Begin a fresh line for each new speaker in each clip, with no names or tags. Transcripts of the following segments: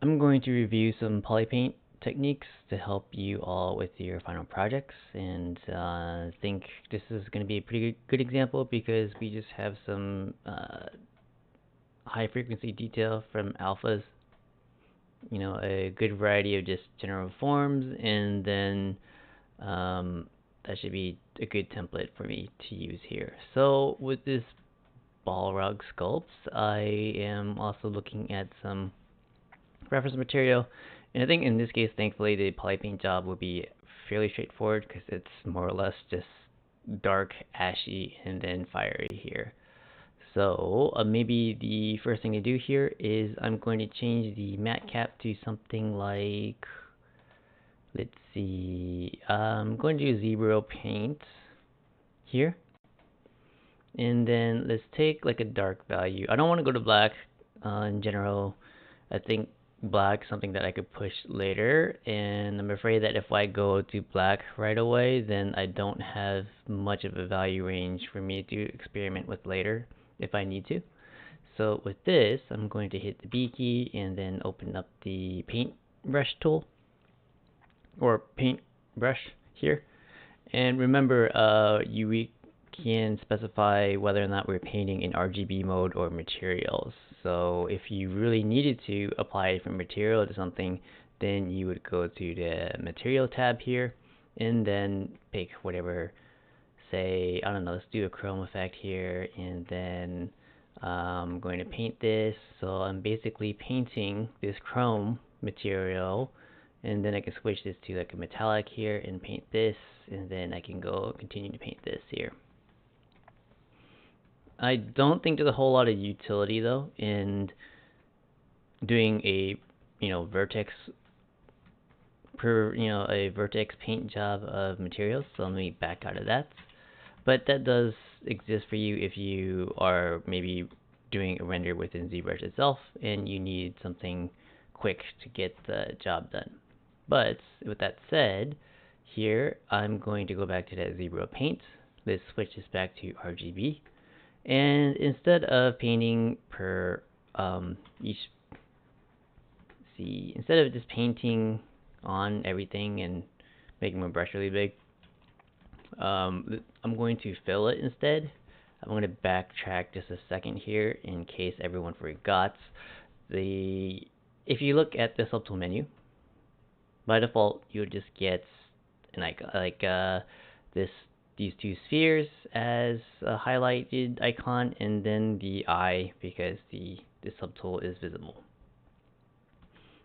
I'm going to review some Polypaint techniques to help you all with your final projects, and I think this is going to be a pretty good example because we just have some high frequency detail from alphas, a good variety of just general forms, and then that should be a good template for me to use here. So with this Balrog sculpts, I am also looking at some reference material, and I think in this case, thankfully, the Polypaint job will be fairly straightforward because it's more or less just dark, ashy, and then fiery here. So maybe the first thing to do here is I'm going to change the matte cap to something like, let's see, I'm going to do zero paint here. And then let's take like a dark value. I don't want to go to black in general. I think black is something that I could push later, and I'm afraid that if I go to black right away, then I don't have much of a value range for me to experiment with later if I need to. So with this, I'm going to hit the B key and then open up the paint brush tool or paint brush here. And remember, you can specify whether or not we're painting in RGB mode or materials. So if you really needed to apply a different material to something, then you would go to the material tab here and then pick whatever, say, I don't know, let's do a chrome effect here, and then I'm going to paint this. So I'm basically painting this chrome material, and then I can switch this to like a metallic here and paint this, and then I can go continue to paint this here. I don't think there's a whole lot of utility though in doing a vertex a vertex paint job of materials. So let me back out of that. But that does exist for you if you are maybe doing a render within ZBrush itself and you need something quick to get the job done. But with that said, here I'm going to go back to that zero paint. Let's switch this back to RGB. And instead of painting per instead of just painting on everything and making my brush really big, I'm going to fill it instead. I'm going to backtrack just a second here in case everyone forgot. If you look at the subtool menu, by default you'll just get an icon like these two spheres as a highlighted icon, and then the eye because the subtool is visible.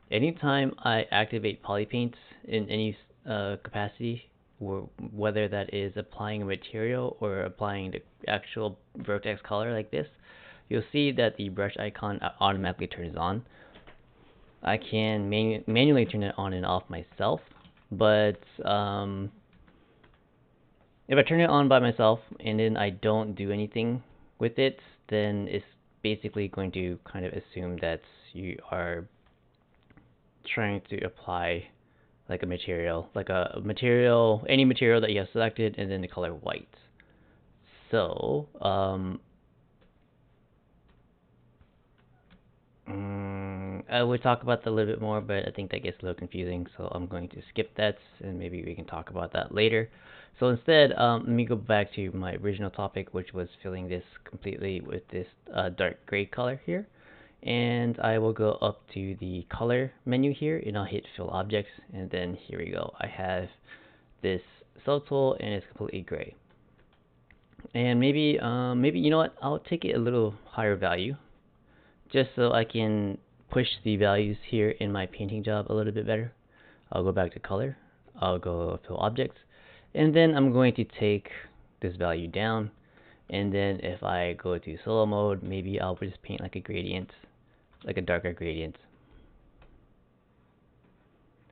Anytime I activate Polypaint in any capacity, or whether that is applying a material or applying the actual vertex color like this, you'll see that the brush icon automatically turns on. I can manually turn it on and off myself, but if I turn it on by myself and then I don't do anything with it, then it's basically going to kind of assume that you are trying to apply like a material, any material that you have selected, and then the color white. So I would talk about that a little bit more, but I think that gets a little confusing, so I'm going to skip that, and maybe we can talk about that later. So instead, let me go back to my original topic, which was filling this completely with this dark gray color here. And I will go up to the color menu here, and I'll hit fill objects, and then here we go. I have this subtool, and it's completely gray. And maybe you know what? I'll take it a little higher value, just so I can push the values here in my painting job a little bit better. I'll go back to color. I'll go fill objects, and then I'm going to take this value down. And then if I go to solo mode, maybe I'll just paint like a gradient, like a darker gradient.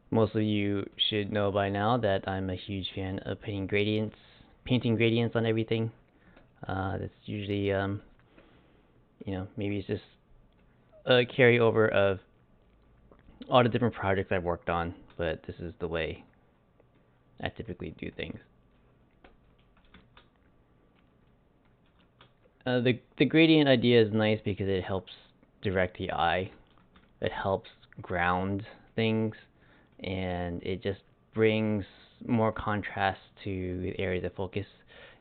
Most of you should know by now that I'm a huge fan of painting gradients on everything. That's usually, maybe it's just a carryover of all the different projects I've worked on, but this is the way I typically do things. The gradient idea is nice because it helps direct the eye. It helps ground things, and it just brings more contrast to the areas of focus.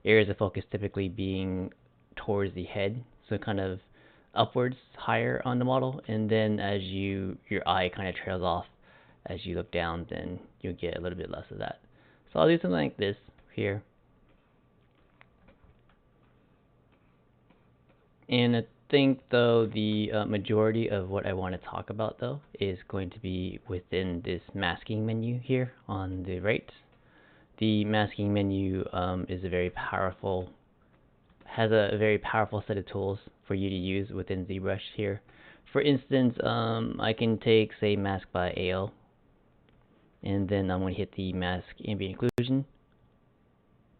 Areas of focus typically being towards the head, so kind of upwards higher on the model, and then as your eye kind of trails off as you look down, then you'll get a little bit less of that. So I'll do something like this here. And I think though the majority of what I want to talk about though is going to be within this masking menu here on the right. The masking menu is a very powerful, has a very powerful set of tools for you to use within ZBrush here. For instance, I can take say mask by AO, and then I'm going to hit the mask ambient occlusion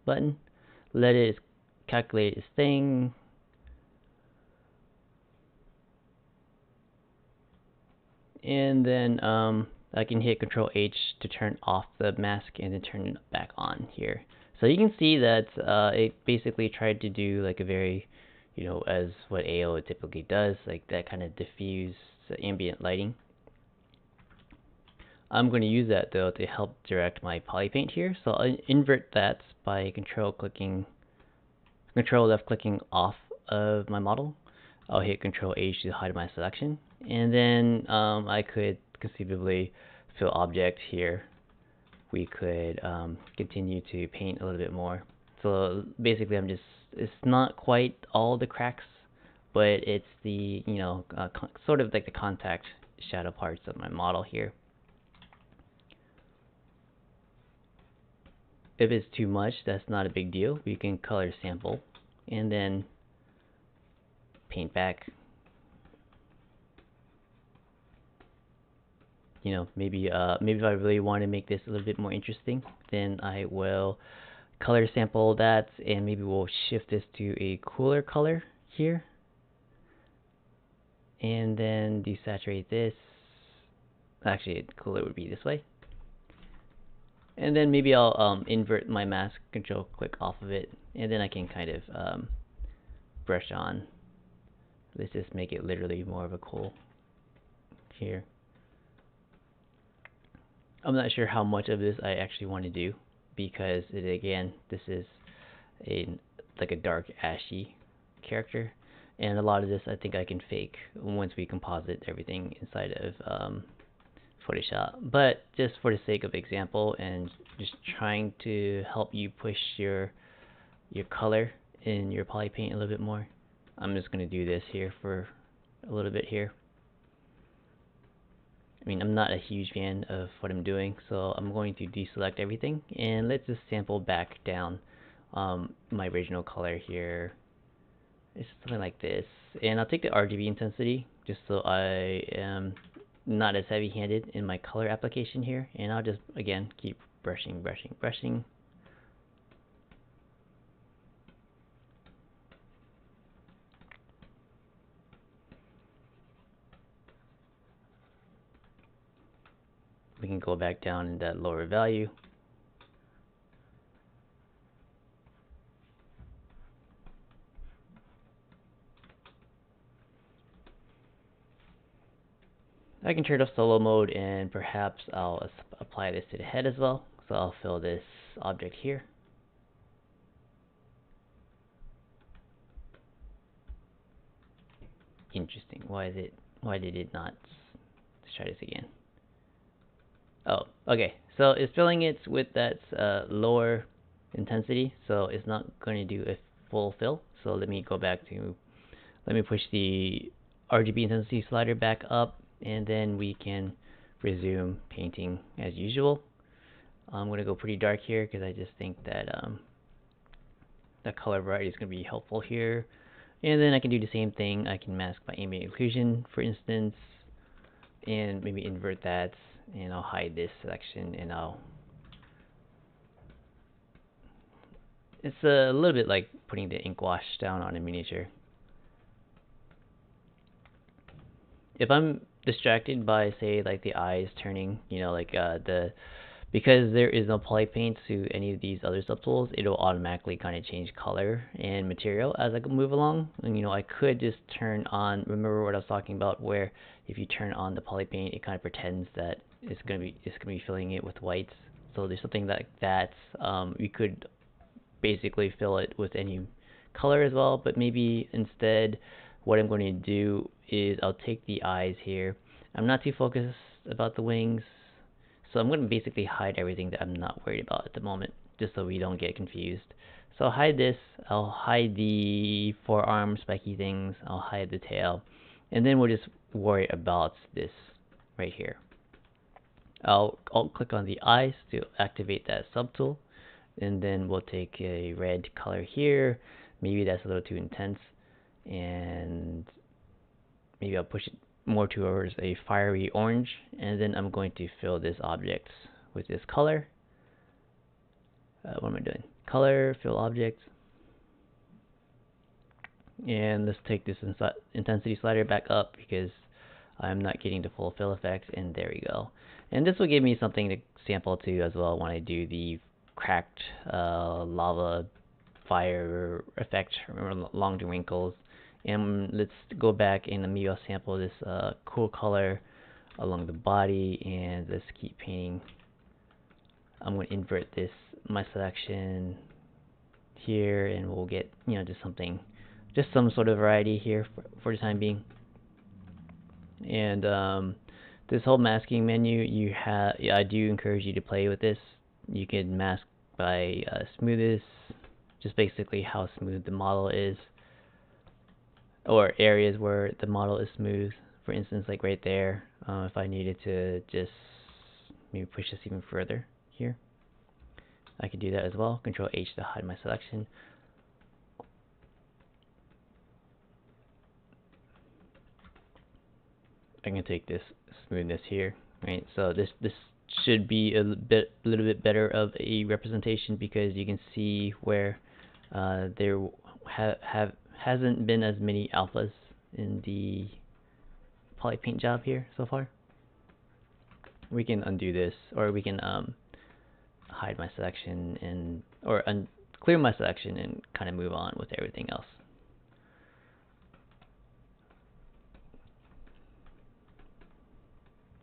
button, let it calculate its thing, and then I can hit Control H to turn off the mask and then turn it back on here. So you can see that it basically tried to do like a very, as what AO typically does, like that kind of diffuse ambient lighting. I'm going to use that though to help direct my Polypaint here. So I'll invert that by control left clicking off of my model. I'll hit Control H to hide my selection, and then I could conceivably fill object here. We could continue to paint a little bit more. So basically, it's not quite all the cracks, but it's the sort of like the contact shadow parts of my model here. If it's too much, that's not a big deal. We can color sample and then paint back. Maybe if I really want to make this a little bit more interesting, then I will color sample that, and maybe we'll shift this to a cooler color here, and then desaturate this. Actually, cooler would be this way. And then maybe I'll invert my mask, control click off of it, and then I can kind of brush on. Let's just make it literally more of a cool here. I'm not sure how much of this I actually want to do, because again, this is like a dark ashy character, and a lot of this I think I can fake once we composite everything inside of Photoshop. But just for the sake of example and just trying to help you push your color in your Polypaint a little bit more, I'm just going to do this here for a little bit here. I mean, I'm not a huge fan of what I'm doing, so I'm going to deselect everything, and let's just sample back down my original color here. It's something like this, and I'll take the RGB intensity just so I am not as heavy-handed in my color application here, and I'll just again keep brushing. We can go back down in that lower value. I can turn off solo mode, and perhaps I'll apply this to the head as well. So I'll fill this object here. Interesting. Why did it not? Let's try this again. Oh, okay. So it's filling it with that lower intensity, so it's not going to do a full fill. So let me push the RGB intensity slider back up, and then we can resume painting as usual. I'm going to go pretty dark here because I just think that the color variety is going to be helpful here. And then I can do the same thing. I can mask my ambient occlusion, for instance, and maybe invert that, and I'll hide this selection, and it's a little bit like putting the ink wash down on a miniature. If I'm distracted by, say, like the eyes turning, like the because there is no Polypaint to any of these other subtools, it'll automatically kind of change color and material as I move along. And I could just turn on, remember what I was talking about, where if you turn on the Polypaint, it kind of pretends that it's gonna be filling it with whites. So there's something like that. We could basically fill it with any color as well, but maybe instead what I'm going to do is I'll take the eyes here. I'm not too focused about the wings, so I'm going to basically hide everything that I'm not worried about at the moment, just so we don't get confused. So I'll hide this, I'll hide the forearm spiky things, I'll hide the tail, and then we'll just worry about this right here. I'll click on the eyes to activate that subtool, and then we'll take a red color here. Maybe that's a little too intense, and maybe I'll push it more towards a fiery orange, and then I'm going to fill this object with this color. What am I doing? Color, fill object, and let's take this intensity slider back up because I'm not getting the full fill effect, and there we go. And this will give me something to sample to as well when I do the cracked lava fire effect along the wrinkles. And let's go back and maybe I'll sample this cool color along the body, and let's keep painting. I'm going to invert this, my selection here, and we'll get just some sort of variety here for the time being. And this whole masking menu, I do encourage you to play with this. You can mask by smoothness, just basically how smooth the model is, or areas where the model is smooth. For instance, like right there, if I needed to just maybe push this even further here, I could do that as well. Control H to hide my selection. I can take this smoothness here, right? So this should be a little bit better of a representation, because you can see where there hasn't been as many alphas in the Polypaint job here so far. We can undo this, or we can hide my selection or clear my selection and kind of move on with everything else.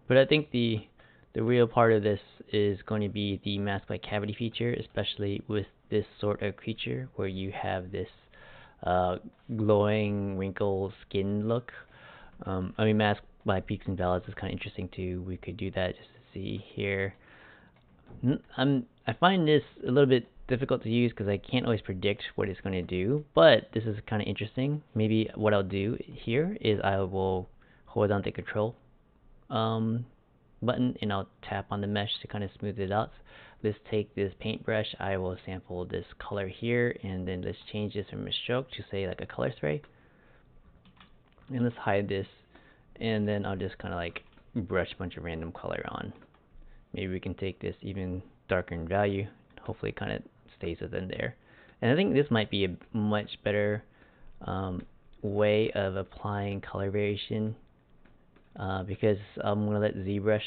But I think the real part of this is going to be the mask by cavity feature, especially with this sort of creature where you have this glowing wrinkle skin look. I mean, mask by peaks and valleys is kind of interesting too. We could do that just to see here. I find this a little bit difficult to use because I can't always predict what it's going to do, but this is kind of interesting. Maybe what I'll do here is I will hold down the control button, and I'll tap on the mesh to kind of smooth it out. Let's take this paintbrush. I will sample this color here, and then let's change this from a stroke to say like a color spray. And let's hide this, and then I'll just kind of like brush a bunch of random color on. Maybe we can take this even darker in value. Hopefully it kind of stays within there. And I think this might be a much better way of applying color variation, because I'm going to let ZBrush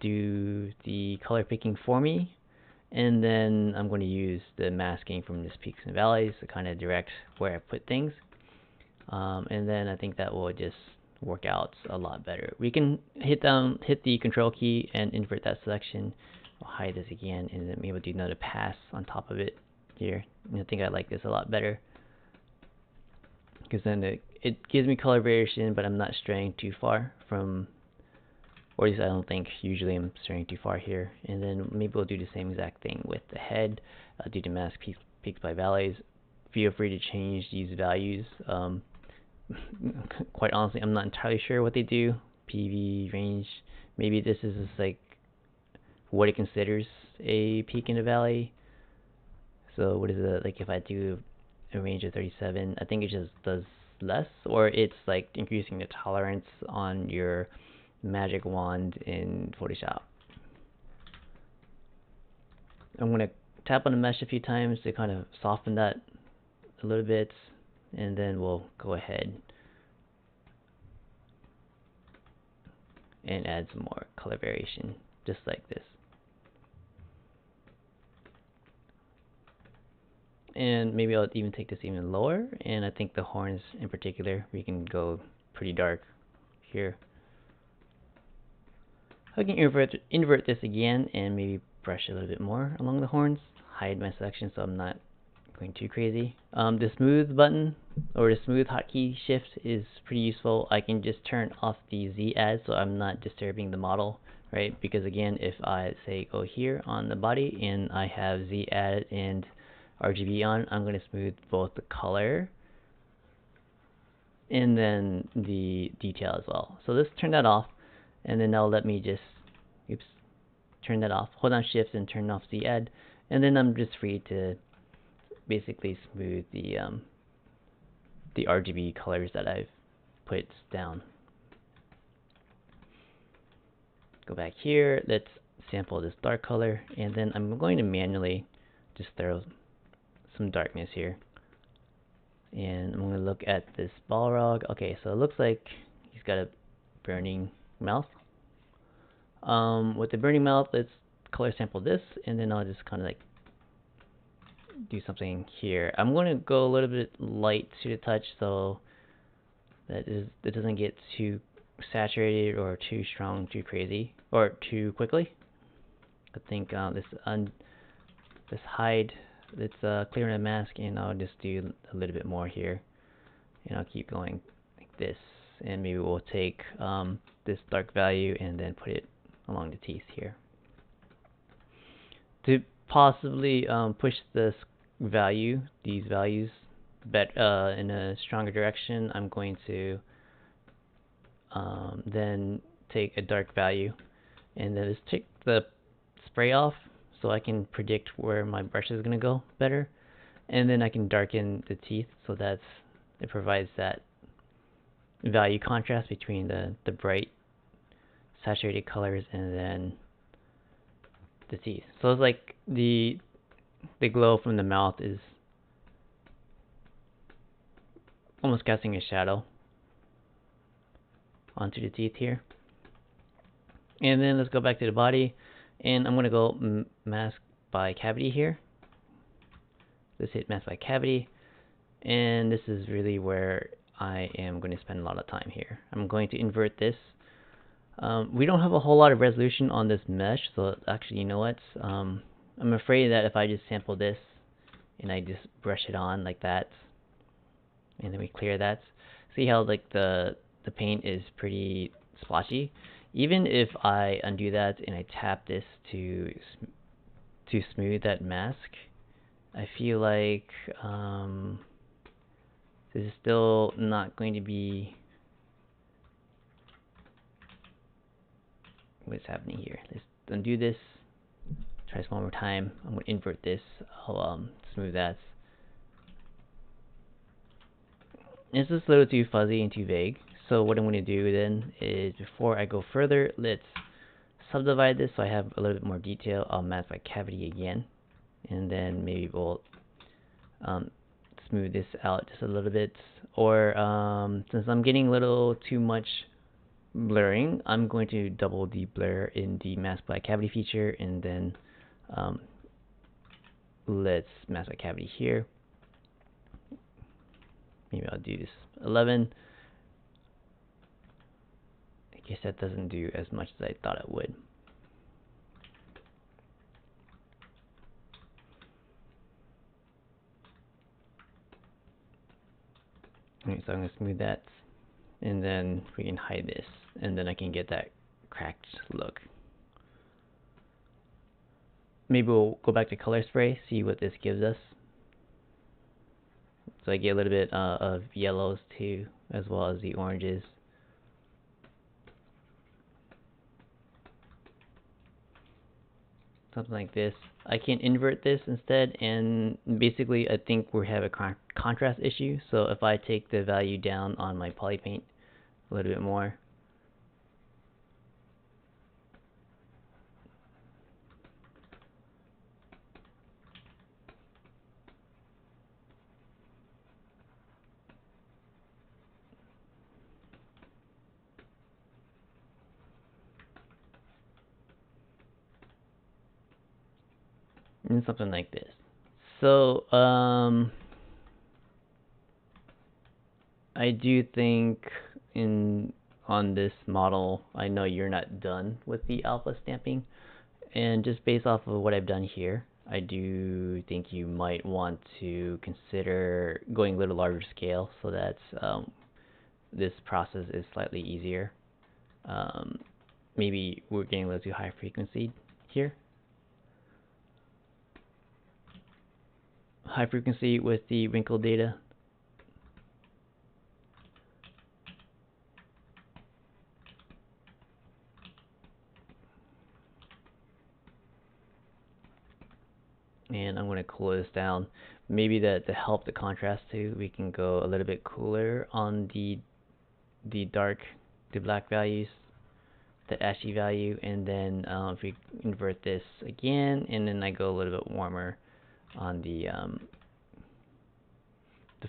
do the color picking for me, and then I'm going to use the masking from this peaks and valleys to kind of direct where I put things, and then I think that will just work out a lot better. We can hit the control key and invert that selection. I'll hide this again, and then maybe do another pass on top of it here. And I think I like this a lot better, because then it gives me color variation, but I'm not straying too far from, or at least I don't think usually I'm straying too far here. And then maybe we'll do the same exact thing with the head. I'll do the mask peaks by valleys. Feel free to change these values. Quite honestly, I'm not entirely sure what they do. PV range, maybe this is just like what it considers a peak in a valley. So what is it, like if I do a range of 37, I think it just does less, or it's like increasing the tolerance on your magic wand in Photoshop. I'm going to tap on the mesh a few times to kind of soften that a little bit, and then we'll go ahead and add some more color variation, just like this. And maybe I'll even take this even lower, and I think the horns in particular, we can go pretty dark here. I can invert this again and maybe brush a little bit more along the horns, hide my selection so I'm not going too crazy. The smooth button or the smooth hotkey shift is pretty useful. I can just turn off the Z add so I'm not disturbing the model, right? Because again, if I say go here on the body and I have Z add and RGB on, I'm going to smooth both the color and then the detail as well. So let's turn that off, and then that'll let me just, oops, turn that off. Hold down shift and turn off the add, and then I'm just free to basically smooth the RGB colors that I've put down. Go back here, let's sample this dark color, and then I'm going to manually just throw some darkness here. And I'm going to look at this Balrog. Okay, so it looks like he's got a burning mouth. With the burning mouth, let's color sample this, and then I'll just kind of like do something here. I'm going to go a little bit light to the touch so that it doesn't get too saturated or too strong, too crazy, or too quickly. I think this hide, let's clear the mask, and I'll just do a little bit more here, and I'll keep going like this, and maybe we'll take this dark value and then put it along the teeth here to possibly push this value, these values, in a stronger direction. I'm going to then take a dark value and then just take the spray off so I can predict where my brush is going to go better, and then I can darken the teeth so that it provides that value contrast between the bright saturated colors and then the teeth. So it's like the glow from the mouth is almost casting a shadow onto the teeth here. And then let's go back to the body, and I'm going to go mask by cavity here. Let's hit mask by cavity, and this is really where I am going to spend a lot of time here. I'm going to invert this. We don't have a whole lot of resolution on this mesh, so actually, you know what? I'm afraid that if I just sample this and I just brush it on like that, and then we clear that, see how like the paint is pretty splotchy. Even if I undo that and I tap this to smooth that mask, I feel like this is still not going to be what's happening here. Let's undo this. Try this one more time. I'm going to invert this. I'll smooth that. This is a little too fuzzy and too vague. So what I'm going to do then is, before I go further, let's subdivide this so I have a little bit more detail. I'll mask by cavity again, and then maybe we'll smooth this out just a little bit. Or since I'm getting a little too much blurring, I'm going to double the blur in the mask by cavity feature, and then let's mask by cavity here. Maybe I'll do this 11. I guess that doesn't do as much as I thought it would. Alright, so I'm going to smooth that, and then we can hide this, and then I can get that cracked look. Maybe we'll go back to color spray, see what this gives us. So I get a little bit of yellows too, as well as the oranges. Something like this. I can invert this instead, and basically I think we have a contrast issue. So if I take the value down on my Polypaint a little bit more, and something like this. So, I do think on this model, I know you're not done with the alpha stamping, and just based off of what I've done here, I do think you might want to consider going a little larger scale so that this process is slightly easier. Um, Maybe we're getting a little too high frequency here. High frequency with the wrinkle data. And I'm going to cool this down. Maybe to help the contrast too, we can go a little bit cooler on the dark, the black values, the ashy value, and then if we invert this again, and then I go a little bit warmer on the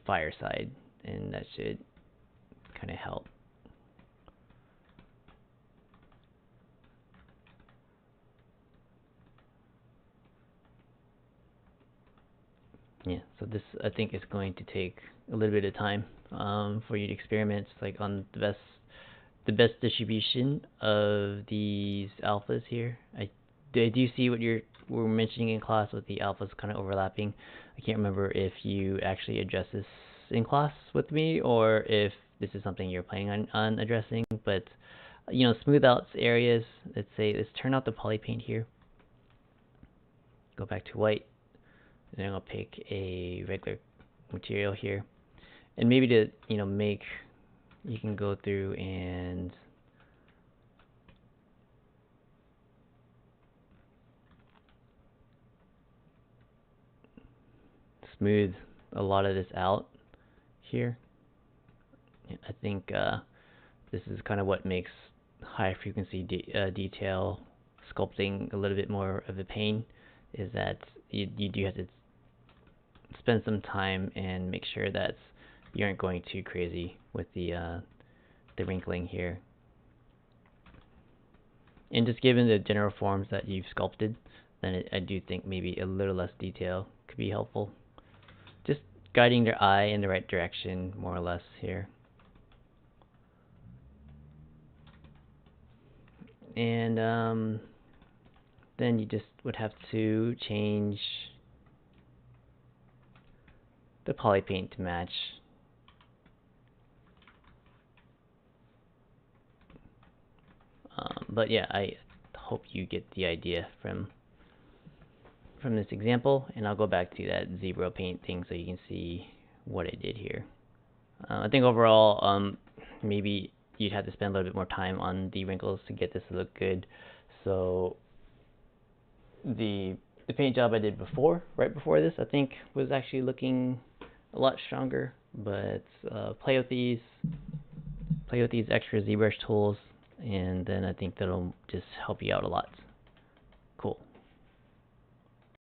fire side, and that should kind of help. Yeah, so this I think is going to take a little bit of time for you to experiment, like on the best distribution of these alphas here. I do see what we're mentioning in class with the alphas kind of overlapping. I can't remember if you actually address this in class with me or if this is something you're planning on addressing. But smooth out areas. Let's turn out the polypaint here. Go back to white. Then I'll pick a regular material here, and maybe to make, you can go through and smooth a lot of this out here. I think this is kind of what makes high frequency detail sculpting a little bit more of a pain, is that you do have to spend some time and make sure that you aren't going too crazy with the wrinkling here. And just given the general forms that you've sculpted, then I do think maybe a little less detail could be helpful. Just guiding their eye in the right direction, more or less, here. And then you just would have to change the polypaint to match. But yeah, I hope you get the idea from this example, and I'll go back to that zebra paint thing so you can see what I did here. I think overall, maybe you'd have to spend a little bit more time on the wrinkles to get this to look good. So the paint job I did right before this, I think was actually looking a lot stronger. But play with these extra ZBrush tools, and then I think that'll just help you out a lot. Cool.